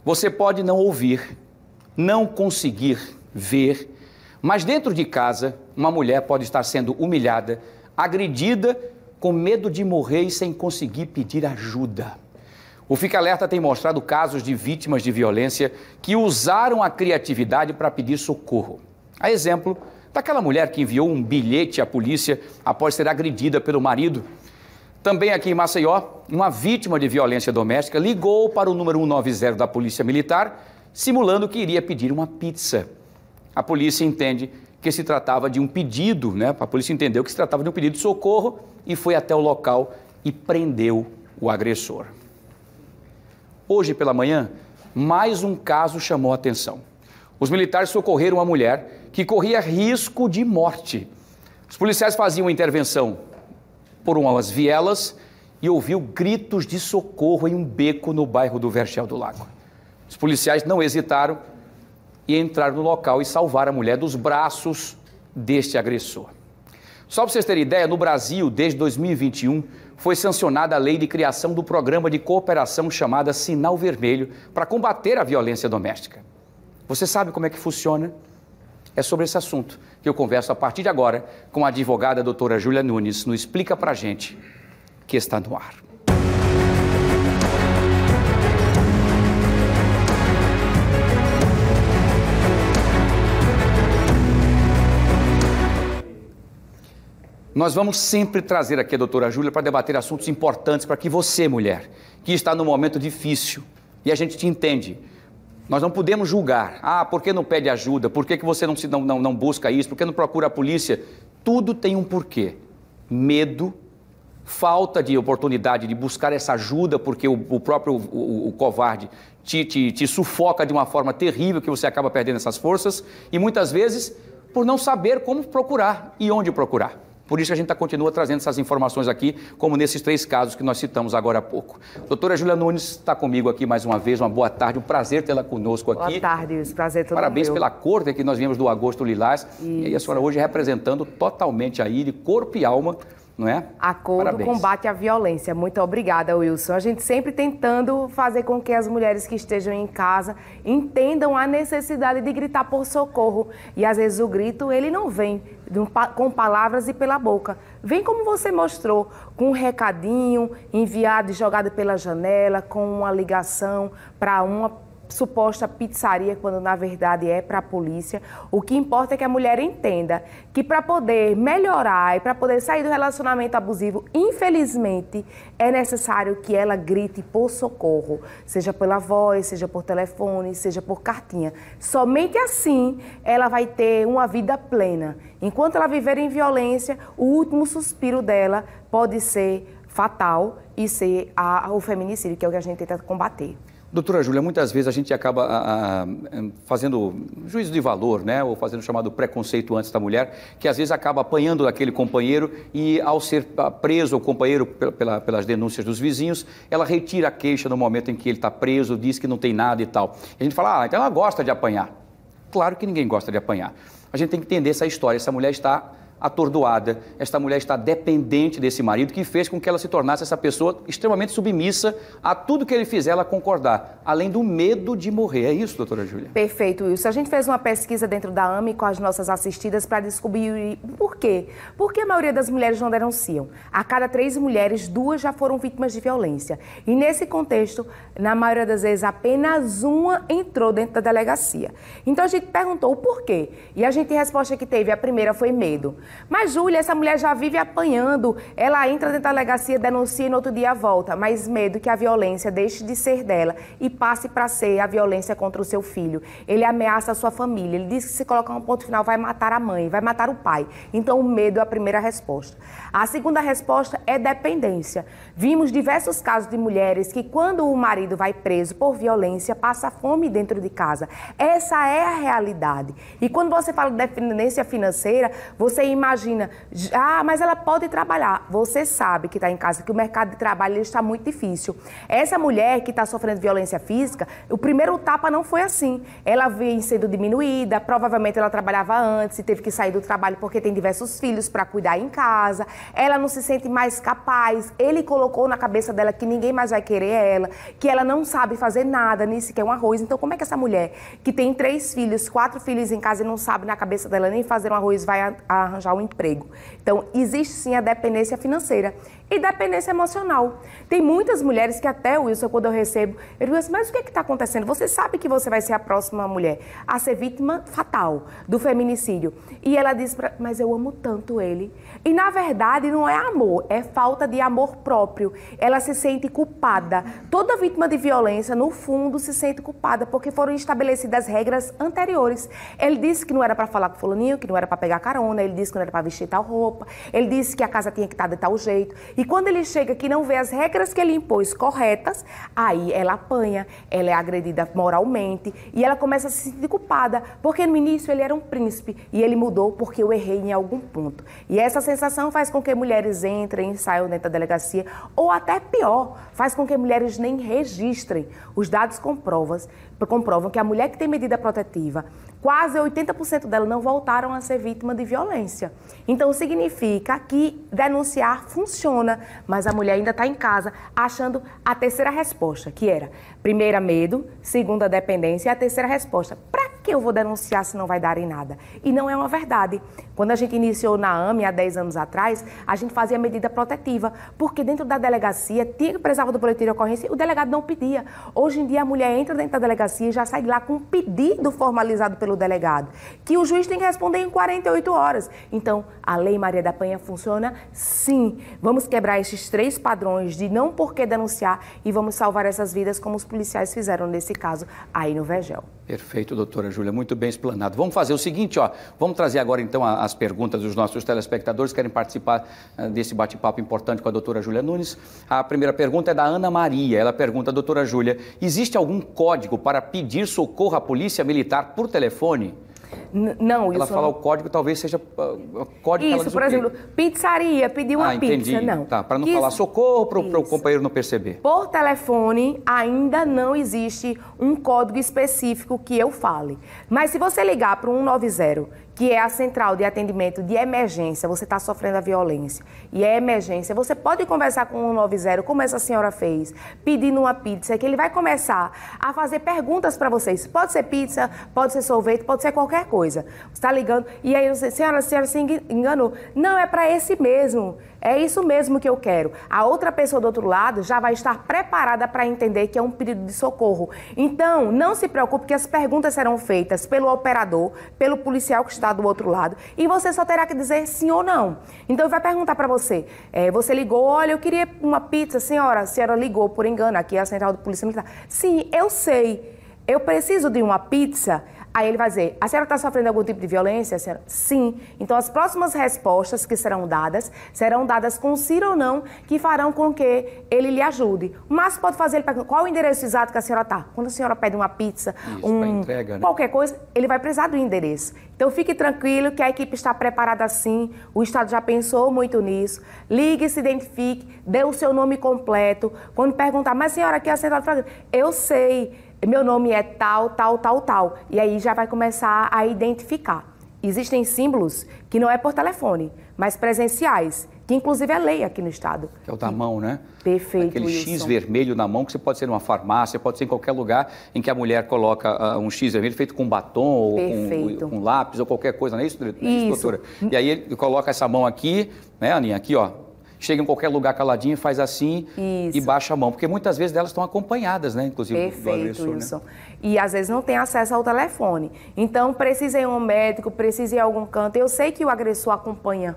Você pode não ouvir, não conseguir ver, mas dentro de casa, uma mulher pode estar sendo humilhada, agredida, com medo de morrer e sem conseguir pedir ajuda. O Fica Alerta tem mostrado casos de vítimas de violência que usaram a criatividade para pedir socorro. A exemplo daquela mulher que enviou um bilhete à polícia após ser agredida pelo marido. Também aqui em Maceió, uma vítima de violência doméstica ligou para o número 190 da Polícia Militar, simulando que iria pedir uma pizza. A polícia entende que se tratava de um pedido, né? A polícia entendeu que se tratava de um pedido de socorro e foi até o local e prendeu o agressor. Hoje pela manhã, mais um caso chamou a atenção. Os militares socorreram uma mulher que corria risco de morte. Os policiais faziam a intervenção por umas vielas e ouviu gritos de socorro em um beco no bairro do Vergel do Lago. Os policiais não hesitaram e entraram no local e salvaram a mulher dos braços deste agressor. Só para vocês terem ideia, no Brasil, desde 2021, foi sancionada a lei de criação do programa de cooperação chamada Sinal Vermelho para combater a violência doméstica. Você sabe como é que funciona? É sobre esse assunto que eu converso a partir de agora com a advogada doutora Júlia Nunes, no Explica Pra Gente, que está no ar. Nós vamos sempre trazer aqui a doutora Júlia para debater assuntos importantes para que você, mulher, que está num momento difícil, e a gente te entende, nós não podemos julgar. Ah, por que não pede ajuda? Por que você não busca isso? Por que não procura a polícia? Tudo tem um porquê. Medo, falta de oportunidade de buscar essa ajuda, porque o próprio covarde te sufoca de uma forma terrível que você acaba perdendo essas forças, e muitas vezes por não saber como procurar e onde procurar. Por isso a gente continua trazendo essas informações aqui, como nesses 3 casos que nós citamos agora há pouco. Doutora Júlia Nunes está comigo aqui mais uma vez, uma boa tarde, um prazer tê-la conosco aqui. Boa tarde, esse prazer todo Parabéns meu. pela cor que nós viemos do Agosto Lilás. Isso. E aí a senhora hoje representando totalmente aí, de corpo e alma, não é? A cor do combate à violência. Muito obrigada, Wilson. A gente sempre tentando fazer com que as mulheres que estejam em casa entendam a necessidade de gritar por socorro. E às vezes o grito, ele não vem com palavras e pela boca. Vem como você mostrou, com um recadinho enviado e jogado pela janela, com uma ligação para uma suposta pizzaria, quando na verdade é para a polícia. O que importa é que a mulher entenda que para poder melhorar e para poder sair do relacionamento abusivo, infelizmente, é necessário que ela grite por socorro, seja pela voz, seja por telefone, seja por cartinha. Somente assim ela vai ter uma vida plena. Enquanto ela viver em violência, o último suspiro dela pode ser fatal e ser o feminicídio, que é o que a gente tenta combater. Doutora Júlia, muitas vezes a gente acaba fazendo juízo de valor, né? Ou fazendo o chamado preconceito antes da mulher, que às vezes acaba apanhando aquele companheiro e ao ser preso o companheiro pelas denúncias dos vizinhos, ela retira a queixa no momento em que ele está preso, diz que não tem nada e tal. E a gente fala, então ela gosta de apanhar. Claro que ninguém gosta de apanhar. A gente tem que entender essa história, essa mulher está atordoada, esta mulher está dependente desse marido que fez com que ela se tornasse essa pessoa extremamente submissa a tudo que ele fizer ela concordar, além do medo de morrer. É isso, doutora Júlia? Perfeito, Wilson. A gente fez uma pesquisa dentro da AME com as nossas assistidas para descobrir por quê. Porque a maioria das mulheres não denunciam. A cada 3 mulheres, 2 já foram vítimas de violência. E nesse contexto, na maioria das vezes, apenas uma entrou dentro da delegacia. Então a gente perguntou o porquê. E a resposta que teve, a primeira foi medo. Mas, Júlia, essa mulher já vive apanhando, ela entra dentro da delegacia, denuncia e no outro dia volta, mas medo que a violência deixe de ser dela e passe para ser a violência contra o seu filho. Ele ameaça a sua família, ele diz que se colocar um ponto final vai matar a mãe, vai matar o pai. Então, o medo é a primeira resposta. A segunda resposta é dependência. Vimos diversos casos de mulheres que, quando o marido vai preso por violência, passa fome dentro de casa. Essa é a realidade. E quando você fala de dependência financeira, você imagina imagina, mas ela pode trabalhar. Você sabe que está em casa, que o mercado de trabalho está muito difícil. Essa mulher que está sofrendo violência física, o primeiro tapa não foi assim. Ela vem sendo diminuída, provavelmente ela trabalhava antes e teve que sair do trabalho porque tem diversos filhos para cuidar em casa. Ela não se sente mais capaz. Ele colocou na cabeça dela que ninguém mais vai querer ela, que ela não sabe fazer nada, nem sequer um arroz. Então, como é que essa mulher que tem 3 filhos, 4 filhos em casa e não sabe na cabeça dela nem fazer um arroz vai arranjar um emprego? Então, existe sim a dependência financeira e dependência emocional. Tem muitas mulheres que até, Wilson, quando eu recebo, eu digo assim, mas o que é que está acontecendo? Você sabe que você vai ser a próxima mulher a ser vítima fatal do feminicídio. E ela diz, mas eu amo tanto ele. E na verdade não é amor, é falta de amor próprio. Ela se sente culpada. Toda vítima de violência, no fundo, se sente culpada porque foram estabelecidas regras anteriores. Ele disse que não era para falar com fulaninho, que não era para pegar carona, ele disse que não era para vestir tal roupa, ele disse que a casa tinha que estar de tal jeito. E quando ele chega que não vê as regras que ele impôs corretas, aí ela apanha, ela é agredida moralmente e ela começa a se sentir culpada, porque no início ele era um príncipe e ele mudou porque eu errei em algum ponto. E essa sensação faz com que mulheres entrem e saiam dentro da delegacia, ou até pior, faz com que mulheres nem registrem. Os dados comprovam que a mulher que tem medida protetiva, quase 80% delas não voltaram a ser vítima de violência. Então significa que denunciar funciona, mas a mulher ainda está em casa achando a terceira resposta, que era primeira medo, segunda dependência e a terceira resposta. Para que eu vou denunciar se não vai dar em nada? E não é uma verdade. Quando a gente iniciou na AME há 10 anos atrás, a gente fazia medida protetiva, porque dentro da delegacia tinha que precisava do boletim de ocorrência e o delegado não pedia. Hoje em dia a mulher entra dentro da delegacia e já sai de lá com um pedido formalizado pelo delegado, que o juiz tem que responder em 48 horas. Então, a Lei Maria da Penha funciona sim. Vamos quebrar esses 3 padrões de não por que denunciar e vamos salvar essas vidas como os policiais fizeram nesse caso aí no Vergel. Perfeito, doutora Júlia, muito bem explanado. Vamos fazer o seguinte, vamos trazer agora então as perguntas dos nossos telespectadores que querem participar desse bate-papo importante com a doutora Júlia Nunes. A primeira pergunta é da Ana Maria. Ela pergunta, doutora Júlia, existe algum código para pedir socorro à polícia militar por telefone? Não, ela fala o código, talvez seja o código que ela diz. Isso, por exemplo, pizzaria, pedir uma entendi. pizza, não. Tá, para não falar socorro, para o companheiro não perceber. Por telefone, ainda não existe um código específico que eu fale. Mas se você ligar para o 190, que é a central de atendimento de emergência, você está sofrendo a violência e é emergência, você pode conversar com o 190, como essa senhora fez, pedindo uma pizza, que ele vai começar a fazer perguntas para vocês. Pode ser pizza, pode ser sorvete, pode ser qualquer coisa. Você está ligando e aí você, senhora se enganou. Não, é para esse mesmo. É isso mesmo que eu quero. A outra pessoa do outro lado já vai estar preparada para entender que é um pedido de socorro. Então, não se preocupe que as perguntas serão feitas pelo operador, pelo policial que está do outro lado, e você só terá que dizer sim ou não. Então, ele vai perguntar para você, você ligou, olha, eu queria uma pizza, senhora. A senhora ligou por engano, aqui é a central de polícia militar. Sim, eu sei. Eu preciso de uma pizza. Aí ele vai dizer, a senhora está sofrendo algum tipo de violência? A senhora, sim. Então, as próximas respostas que serão dadas com sim ou não, que farão com que ele lhe ajude. Mas pode fazer, ele pergunta, qual o endereço exato que a senhora está? Quando a senhora pede uma pizza, entrega, né? Qualquer coisa, ele vai precisar do endereço. Então, fique tranquilo que a equipe está preparada sim, o Estado já pensou muito nisso. Ligue, se identifique, dê o seu nome completo. Quando perguntar, mas senhora, aqui é a central de fragmento. Eu sei. Meu nome é tal, tal, tal, tal. E aí já vai começar a identificar. Existem símbolos que não é por telefone, mas presenciais, que inclusive é lei aqui no Estado. Que é o da mão, né? Perfeito, aquele Wilson. X vermelho na mão, que você pode ser numa farmácia, pode ser em qualquer lugar em que a mulher coloca um X vermelho feito com batom ou com lápis ou qualquer coisa, não é isso, doutora? E aí ele coloca essa mão aqui, né, Aninha? Aqui, chega em qualquer lugar caladinho, faz assim e baixa a mão. Porque muitas vezes elas estão acompanhadas, né? Inclusive Perfeito, do agressor, Wilson. Né? E às vezes não tem acesso ao telefone. Então, precisa ir a um médico, precisa ir a algum canto. Eu sei que o agressor acompanha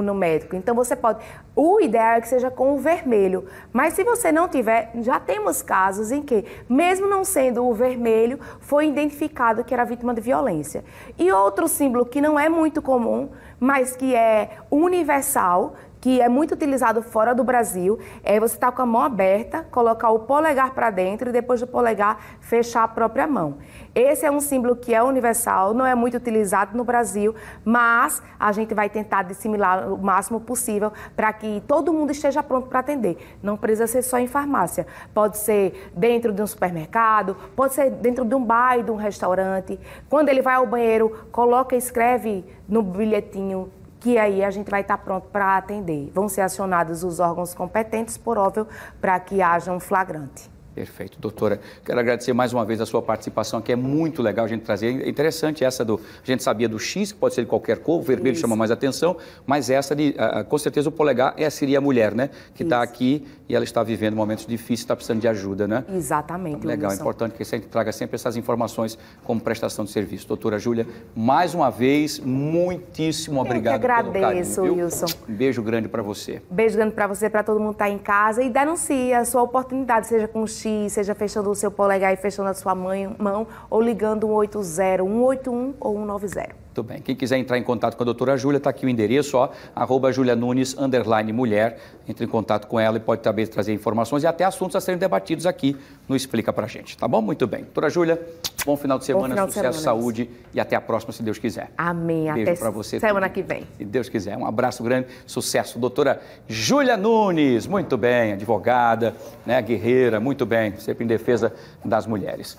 no médico. Então, você pode... O ideal é que seja com o vermelho. Mas se você não tiver, já temos casos em que, mesmo não sendo o vermelho, foi identificado que era vítima de violência. E outro símbolo que não é muito comum, mas que é universal, que é muito utilizado fora do Brasil, é você estar com a mão aberta, colocar o polegar para dentro e depois do polegar fechar a própria mão. Esse é um símbolo que é universal, não é muito utilizado no Brasil, mas a gente vai tentar dissimilar o máximo possível para que todo mundo esteja pronto para atender. Não precisa ser só em farmácia, pode ser dentro de um supermercado, pode ser dentro de um bar, de um restaurante. Quando ele vai ao banheiro, coloca e escreve no bilhetinho que aí a gente vai estar pronto para atender. Vão ser acionados os órgãos competentes, por óbvio, para que haja um flagrante. Perfeito, doutora. Quero agradecer mais uma vez a sua participação aqui, é muito legal a gente trazer. É interessante essa a gente sabia do X, que pode ser de qualquer cor, o vermelho chama mais atenção, mas essa com certeza o polegar, seria a mulher, né? Que está aqui e ela está vivendo momentos difíceis, está precisando de ajuda, né? Exatamente. Então, legal, é importante que você traga sempre essas informações como prestação de serviço. Doutora Júlia, mais uma vez, muitíssimo obrigado pelo carinho. Eu que agradeço, Wilson. Um beijo grande para você. Beijo grande para você, para todo mundo que está em casa e denuncie a sua oportunidade, seja com X, seja fechando o seu polegar e fechando a sua mão, ou ligando 180, 181 ou 190. Muito bem. Quem quiser entrar em contato com a doutora Júlia, está aqui o endereço, @JuliaNunes_mulher. Entre em contato com ela e pode também trazer informações e até assuntos a serem debatidos aqui no Explica Pra Gente, tá bom? Muito bem. Doutora Júlia, bom final de semana, sucesso, saúde e até a próxima, se Deus quiser. Amém. Beijo para você. Semana que vem. Se Deus quiser. Um abraço grande, sucesso. Doutora Júlia Nunes, muito bem, advogada, né, guerreira, muito bem, sempre em defesa das mulheres.